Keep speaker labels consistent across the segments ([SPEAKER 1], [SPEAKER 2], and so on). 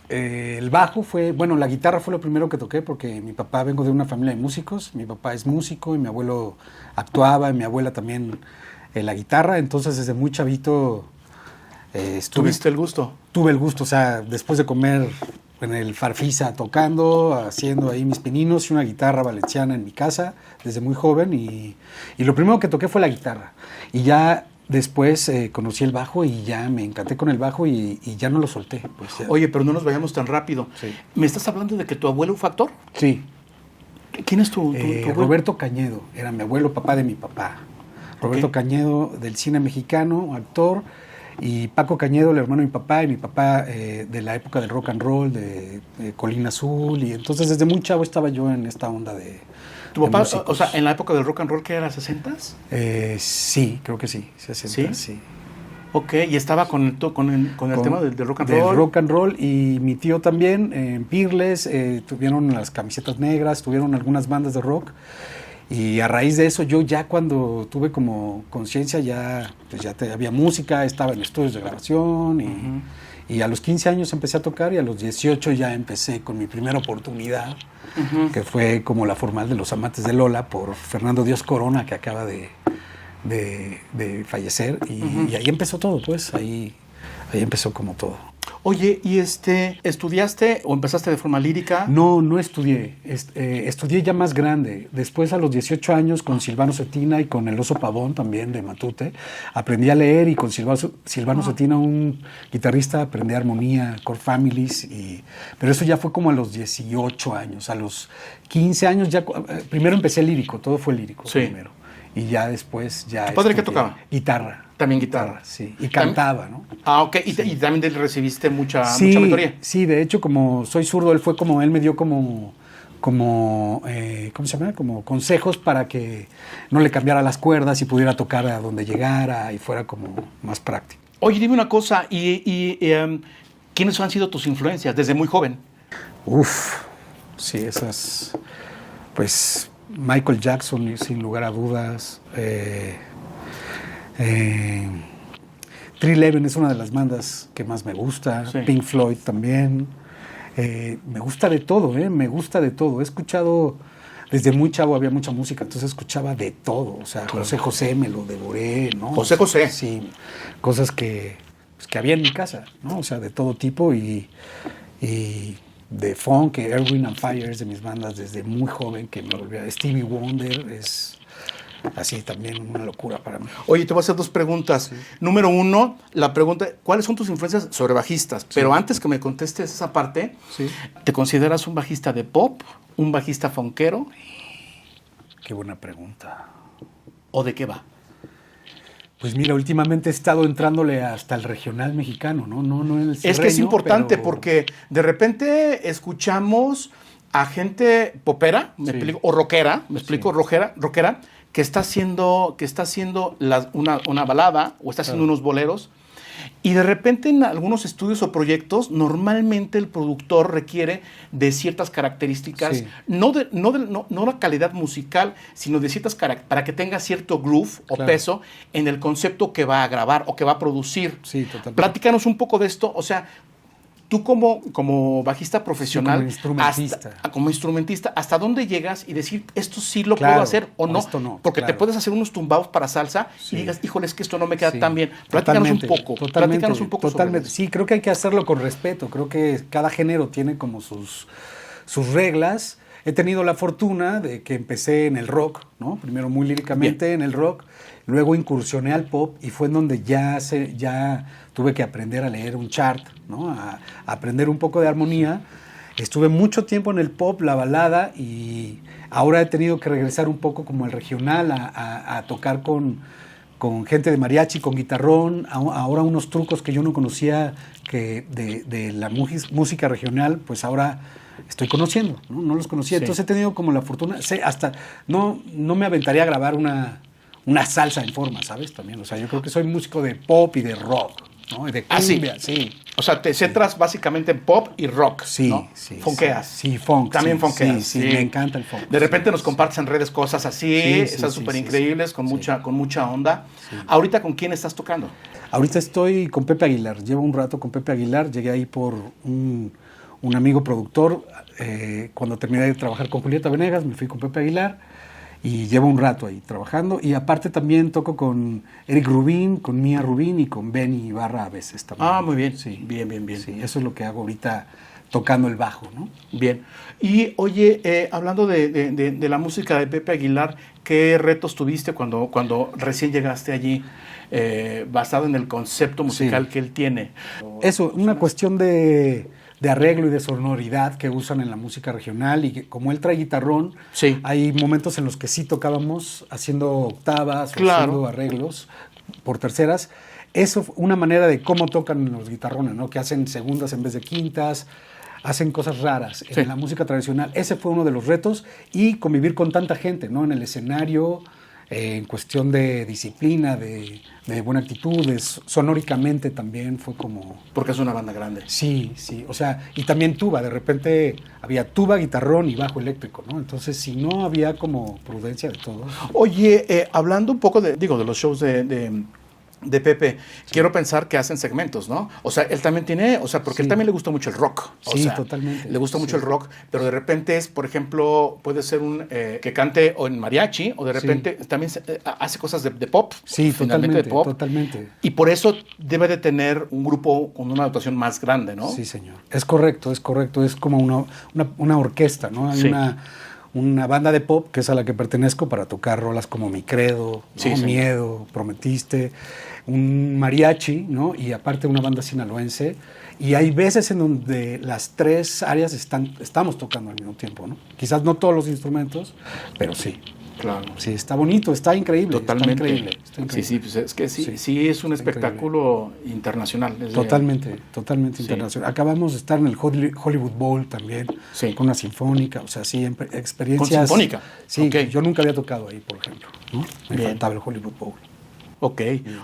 [SPEAKER 1] El bajo fue, bueno, la guitarra fue lo primero que toqué porque mi papá, vengo de una familia de músicos, mi papá es músico y mi abuelo actuaba y mi abuela también la guitarra, entonces desde muy chavito
[SPEAKER 2] ¿Tuviste el gusto?
[SPEAKER 1] tuve el gusto, o sea, después de comer en el Farfisa tocando, haciendo ahí mis pininos y una guitarra valenciana en mi casa desde muy joven y lo primero que toqué fue la guitarra y ya después conocí el bajo y ya me encanté con el bajo y ya no lo solté. Pues ya.
[SPEAKER 2] Oye, pero no nos vayamos tan rápido.
[SPEAKER 1] Sí.
[SPEAKER 2] ¿Me estás hablando de que tu abuelo fue actor?
[SPEAKER 1] Sí.
[SPEAKER 2] ¿Quién es tu abuelo?
[SPEAKER 1] Roberto Cañedo, era mi abuelo, papá de mi papá. Roberto Cañedo, del cine mexicano, actor, y Paco Cañedo, el hermano de mi papá de la época del rock and roll, de Colina Azul, y entonces desde muy chavo estaba yo en esta onda de
[SPEAKER 2] ¿Tu papá,
[SPEAKER 1] músicos.
[SPEAKER 2] o sea, en la época del rock and roll, que era 60s?
[SPEAKER 1] Sí, creo que sí, 60, sí.
[SPEAKER 2] Ok, y estaba con el tema del rock and roll.
[SPEAKER 1] Del rock and roll, y mi tío también, en Pirles, tuvieron las camisetas negras, tuvieron algunas bandas de rock, y a raíz de eso yo ya cuando tuve como conciencia pues había música, estaba en estudios de grabación, y a los 15 años empecé a tocar, y a los 18 ya empecé con mi primera oportunidad, que fue como la formal de Los Amantes de Lola por Fernando Díaz Corona, que acaba de fallecer, y ahí empezó todo, pues, ahí empezó como todo.
[SPEAKER 2] Oye, ¿y estudiaste o empezaste de forma lírica?
[SPEAKER 1] No estudié, estudié ya más grande. Después, a los 18 años, con Silvano Cetina y con el Oso Pavón, también de Matute, aprendí a leer, y con Silvano Cetina, un guitarrista, aprendí armonía, chord families, pero eso ya fue como a los 18 años. A los 15 años ya, primero empecé lírico, todo fue lírico primero. Y ya después ya...
[SPEAKER 2] ¿Tu padre qué tocaba?
[SPEAKER 1] Guitarra.
[SPEAKER 2] También guitarra.
[SPEAKER 1] Sí, y cantaba, ¿no?
[SPEAKER 2] Ah, ok. ¿Y también recibiste mucha mentoría?
[SPEAKER 1] Sí, de hecho, como soy zurdo, él me dio como ¿cómo se llama? Como consejos para que no le cambiara las cuerdas y pudiera tocar a donde llegara y fuera como más práctico.
[SPEAKER 2] Oye, dime una cosa, ¿quiénes han sido tus influencias desde muy joven?
[SPEAKER 1] Sí, esas, pues Michael Jackson, sin lugar a dudas. 311 es una de las bandas que más me gusta. Sí. Pink Floyd también. Me gusta de todo, me gusta de todo. He escuchado, desde muy chavo había mucha música, entonces escuchaba de todo. O sea, claro. José José me lo devoré, ¿no?
[SPEAKER 2] José José.
[SPEAKER 1] Sí, cosas que había en mi casa, ¿no? O sea, de todo tipo, y de funk, Earth, Wind and Fire es de mis bandas desde muy joven, que me volvía. Stevie Wonder es así también una locura para mí.
[SPEAKER 2] Oye, te voy a hacer dos preguntas. Sí. Número uno, la pregunta, ¿cuáles son tus influencias sobre bajistas? Sí. Pero antes que me contestes esa parte, sí. ¿Te consideras un bajista de pop, un bajista funkero?
[SPEAKER 1] Qué buena pregunta.
[SPEAKER 2] ¿O de qué va?
[SPEAKER 1] Pues mira, últimamente he estado entrándole hasta el regional mexicano, ¿no? No el serreño,
[SPEAKER 2] es que es importante, pero... porque de repente escuchamos a gente popera, me explico, o rockera, me explico, rockera, que está haciendo una balada o está haciendo unos boleros, y de repente en algunos estudios o proyectos normalmente el productor requiere de ciertas características, no la calidad musical, sino de ciertas para que tenga cierto groove o peso en el concepto que va a grabar o que va a producir.
[SPEAKER 1] Sí, totalmente.
[SPEAKER 2] Platícanos un poco de esto, o sea, tú como bajista profesional, como instrumentista, ¿hasta dónde llegas y decir, esto sí lo puedo hacer o no?
[SPEAKER 1] Esto no,
[SPEAKER 2] porque te puedes hacer unos tumbados para salsa y digas, híjole, es que esto no me queda tan bien. Platícanos un poco. Platícanos un poco sobre eso.
[SPEAKER 1] Sí, creo que hay que hacerlo con respeto. Creo que cada género tiene como sus reglas. He tenido la fortuna de que empecé en el rock, ¿no? Primero muy líricamente en el rock, luego incursioné al pop, y fue en donde ya tuve que aprender a leer un chart, ¿no? A aprender un poco de armonía. Estuve mucho tiempo en el pop, la balada, y ahora he tenido que regresar un poco como al regional, a tocar con gente de mariachi, con guitarrón, ahora unos trucos que yo no conocía que de la música regional, pues ahora estoy conociendo, no los conocía. Sí. Entonces he tenido como la fortuna, hasta no me aventaría a grabar una salsa en forma, ¿sabes? También, o sea, yo creo que soy músico de pop y de rock, ¿no? Y de cumbia, sí.
[SPEAKER 2] O sea, te centras básicamente en pop y rock,
[SPEAKER 1] sí,
[SPEAKER 2] ¿no?
[SPEAKER 1] Sí.
[SPEAKER 2] Funkeas.
[SPEAKER 1] Sí, funk.
[SPEAKER 2] También funkeas.
[SPEAKER 1] Sí, me encanta el funk.
[SPEAKER 2] De repente nos compartes en redes cosas así, esas súper increíbles, con mucha onda. Sí. ¿Ahorita con quién estás tocando?
[SPEAKER 1] Ahorita estoy con Pepe Aguilar. Llevo un rato con Pepe Aguilar. Llegué ahí por un un amigo productor. Cuando terminé de trabajar con Julieta Venegas, me fui con Pepe Aguilar y llevo un rato ahí trabajando. Y aparte también toco con Eric Rubín, con Mía Rubín y con Benny Ibarra a veces también.
[SPEAKER 2] Ah, muy bien.
[SPEAKER 1] Sí.
[SPEAKER 2] Bien.
[SPEAKER 1] Sí, eso es lo que hago ahorita tocando el bajo, ¿no?
[SPEAKER 2] Bien. Y oye, hablando de la música de Pepe Aguilar, ¿qué retos tuviste cuando recién llegaste allí, basado en el concepto musical que él tiene?
[SPEAKER 1] Eso, una cuestión de arreglo y de sonoridad que usan en la música regional, y que, como él trae guitarrón,
[SPEAKER 2] Sí.
[SPEAKER 1] hay momentos en los que sí tocábamos haciendo octavas, o
[SPEAKER 2] Claro.
[SPEAKER 1] haciendo arreglos por terceras. Eso fue una manera de cómo tocan los guitarrones, ¿no? Que hacen segundas en vez de quintas, hacen cosas raras
[SPEAKER 2] Sí.
[SPEAKER 1] en la música tradicional. Ese fue uno de los retos, y convivir con tanta gente, ¿no? En el escenario, en cuestión de disciplina, de buena actitud, sonóricamente también fue como...
[SPEAKER 2] Porque es una banda grande.
[SPEAKER 1] Sí, o sea, y también tuba, de repente había tuba, guitarrón y bajo eléctrico, ¿no? Entonces, si no había como prudencia de todo.
[SPEAKER 2] Oye, hablando un poco de los shows de Pepe, quiero pensar que hacen segmentos, ¿no? O sea, él también tiene, o sea, porque él también le gusta mucho el rock. O
[SPEAKER 1] Sí,
[SPEAKER 2] sea,
[SPEAKER 1] totalmente.
[SPEAKER 2] Le gusta mucho el rock, pero de repente es, por ejemplo, puede ser que cante o en mariachi, o de repente también hace cosas de pop.
[SPEAKER 1] Sí,
[SPEAKER 2] finalmente
[SPEAKER 1] totalmente,
[SPEAKER 2] de pop.
[SPEAKER 1] totalmente.
[SPEAKER 2] Y por eso debe de tener un grupo con una dotación más grande, ¿no?
[SPEAKER 1] Sí, señor. Es correcto. Es como una orquesta, ¿no? Hay
[SPEAKER 2] Sí.
[SPEAKER 1] una banda de pop que es a la que pertenezco para tocar rolas como Mi Credo, ¿no?
[SPEAKER 2] Sí, señor.
[SPEAKER 1] Miedo, Prometiste, un mariachi, ¿no? Y aparte una banda sinaloense. Y hay veces en donde las tres áreas estamos tocando al mismo tiempo, ¿no? Quizás no todos los instrumentos, pero sí.
[SPEAKER 2] Claro.
[SPEAKER 1] Sí, está bonito, está increíble.
[SPEAKER 2] Totalmente.
[SPEAKER 1] Está increíble.
[SPEAKER 2] Sí, pues es que sí es un
[SPEAKER 1] está
[SPEAKER 2] espectáculo internacional.
[SPEAKER 1] Totalmente
[SPEAKER 2] Sí.
[SPEAKER 1] internacional. Acabamos de estar en el Hollywood Bowl también,
[SPEAKER 2] Sí.
[SPEAKER 1] con una sinfónica, o sea, sí, experiencias...
[SPEAKER 2] ¿Con sinfónica?
[SPEAKER 1] Sí,
[SPEAKER 2] Ok.
[SPEAKER 1] yo nunca había tocado ahí, por ejemplo, ¿no? Me
[SPEAKER 2] Bien.
[SPEAKER 1] faltaba el Hollywood Bowl.
[SPEAKER 2] Ok.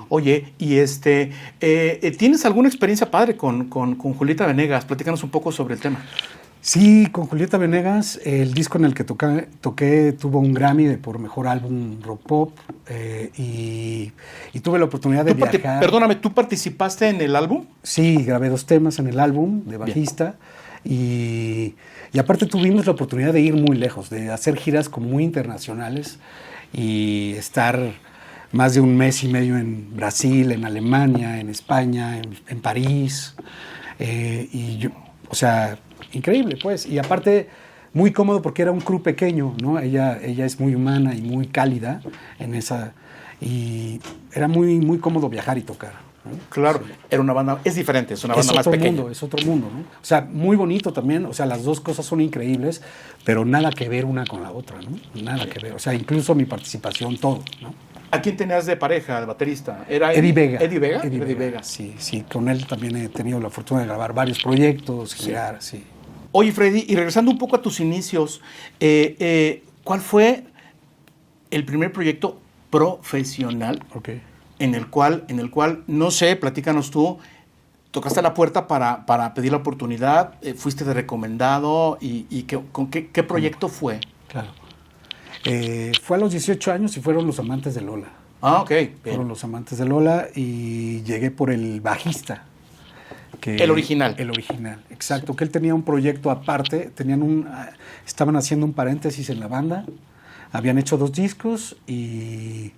[SPEAKER 2] Oye, y ¿tienes alguna experiencia padre con Julieta Venegas? Platícanos un poco sobre el tema.
[SPEAKER 1] Sí, con Julieta Venegas, el disco en el que toqué tuvo un Grammy por mejor álbum rock pop, y tuve la oportunidad de viajar.
[SPEAKER 2] Perdóname, ¿tú participaste en el álbum?
[SPEAKER 1] Sí, grabé 2 temas en el álbum de bajista, y aparte tuvimos la oportunidad de ir muy lejos, de hacer giras como muy internacionales y estar más de 1 mes y medio en Brasil, en Alemania, en España, en París, o sea, increíble, pues. Y aparte, muy cómodo porque era un crew pequeño, ¿no? Ella es muy humana y muy cálida y era muy, muy cómodo viajar y tocar, ¿no?
[SPEAKER 2] Claro,
[SPEAKER 1] Sí.
[SPEAKER 2] era una banda, es diferente, es una banda más pequeña.
[SPEAKER 1] Es otro mundo, ¿no? O sea, muy bonito también, o sea, las dos cosas son increíbles, pero nada que ver una con la otra, ¿no? Nada que ver, o sea, incluso mi participación, todo, ¿no?
[SPEAKER 2] ¿A quién tenías de pareja, de baterista? ¿Era
[SPEAKER 1] Eddie Vega.
[SPEAKER 2] ¿Eddie Vega?
[SPEAKER 1] Eddie Vega. Sí, con él también he tenido la fortuna de grabar varios proyectos, girar, sí.
[SPEAKER 2] Oye, Freddy, y regresando un poco a tus inicios, ¿cuál fue el primer proyecto profesional
[SPEAKER 1] Ok.
[SPEAKER 2] en el cual, no sé, platícanos tú, tocaste la puerta para pedir la oportunidad, fuiste de recomendado y qué proyecto fue?
[SPEAKER 1] Claro. Fue a los 18 años y fueron Los Amantes de Lola.
[SPEAKER 2] Ah, ok.
[SPEAKER 1] Fueron Los Amantes de Lola y llegué por el bajista.
[SPEAKER 2] El original.
[SPEAKER 1] El original, exacto. Que él tenía un proyecto aparte, estaban haciendo un paréntesis en la banda, habían hecho 2 discos y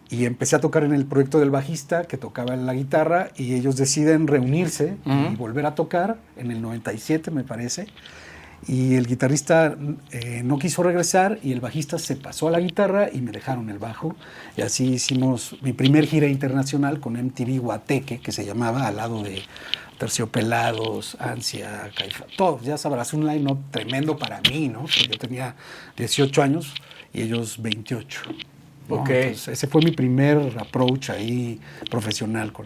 [SPEAKER 1] empecé a tocar en el proyecto del bajista, que tocaba la guitarra, y ellos deciden reunirse y volver a tocar en el 97, me parece. Y el guitarrista no quiso regresar y el bajista se pasó a la guitarra y me dejaron el bajo. Y así hicimos mi primer gira internacional con MTV Guateque, que se llamaba, al lado de Terciopelados, Ansia, Caifa, todo. Ya sabrás, un line-up tremendo para mí, ¿no? Porque yo tenía 18 años y ellos 28. ¿no?
[SPEAKER 2] Ok.
[SPEAKER 1] Entonces, ese fue mi primer approach ahí profesional con